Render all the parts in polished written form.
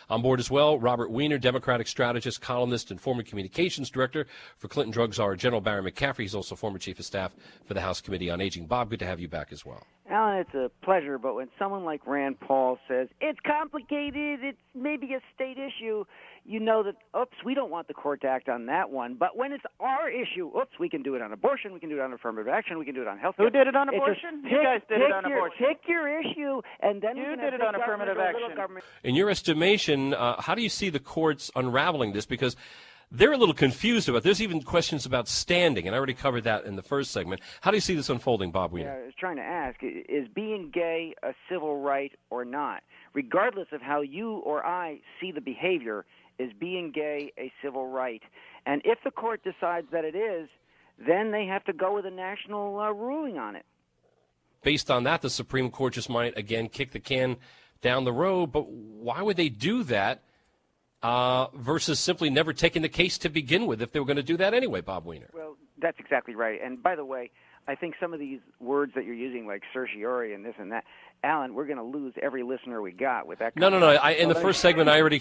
On board as well, Robert Weiner, Democratic strategist, columnist, and former communications director for Clinton drug czar General Barry McCaffrey. He's also former chief of staff for the House Committee on Aging. Bob, good to have you back as well. Alan, it's a pleasure, but when someone like Rand Paul says, it's complicated, it's maybe a state issue, you know that, oops, we don't want the court to act on that one. But when it's our issue, oops, we can do it on abortion, we can do it on affirmative action, we can do it on health care. Who did it on abortion? You guys did it on abortion. Pick your issue, and then you did it on affirmative action. In your estimation, how do you see the courts unraveling this? Because they're a little confused about it. There's even questions about standing, and I already covered that in the first segment. How do you see this unfolding, Bob Weiner? Yeah, I was trying to ask, is being gay a civil right or not? Regardless of how you or I see the behavior, is being gay a civil right? And if the court decides that it is, then they have to go with a national ruling on it. Based on that, the Supreme Court just might, again, kick the can down the road. But why would they do that versus simply never taking the case to begin with if they were going to do that anyway, Bob Weiner? Well, that's exactly right. And by the way, I think some of these words that you're using, like certiorari and this and that, Alan, we're going to lose every listener we got with that. No. In the first segment, I already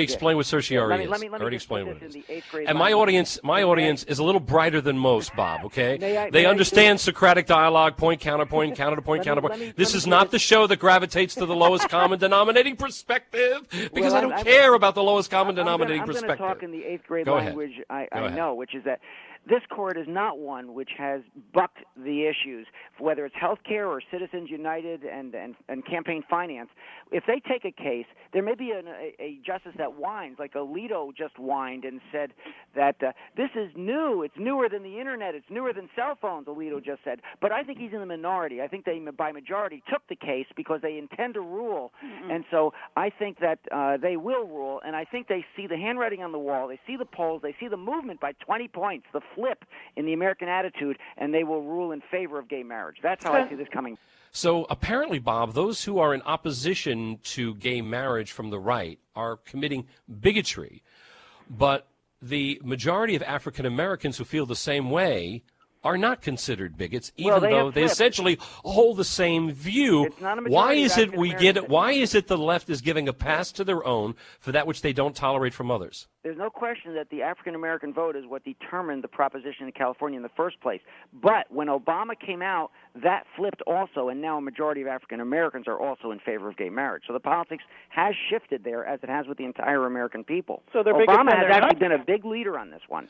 explained what certiorari is. I already explained what it is. And my audience is a little brighter than most, Bob. Okay, they understand Socratic dialogue, point counterpoint, counter to point counterpoint. This is not the show that gravitates to the lowest common denominating perspective because I don't care about the lowest common denominating perspective. I'm going to talk in the eighth grade language I know, which is that this court is not one which has bucked the issues, whether it's health care or Citizens United and campaign finance. If they take a case, there may be a justice that whines, like Alito just whined and said that this is new. It's newer than the Internet. It's newer than cell phones, Alito just said. But I think he's in the minority. I think they, by majority, took the case because they intend to rule. Mm-hmm. And so I think that they will rule, and I think they see the handwriting on the wall. They see the polls. They see the movement by 20 points, the flip in the American attitude, and they will rule in favor of gay marriage. That's how I see this coming. So apparently, Bob, those who are in opposition to gay marriage from the right are committing bigotry. But the majority of African Americans who feel the same way are not considered bigots, even though they essentially hold the same view. Why is it the left is giving a pass to their own for that which they don't tolerate from others? There's no question that the African-American vote is what determined the proposition in California in the first place. But when Obama came out, that flipped also, and now a majority of African-Americans are also in favor of gay marriage. So the politics has shifted there, as it has with the entire American people. So Obama has actually been a big leader on this one.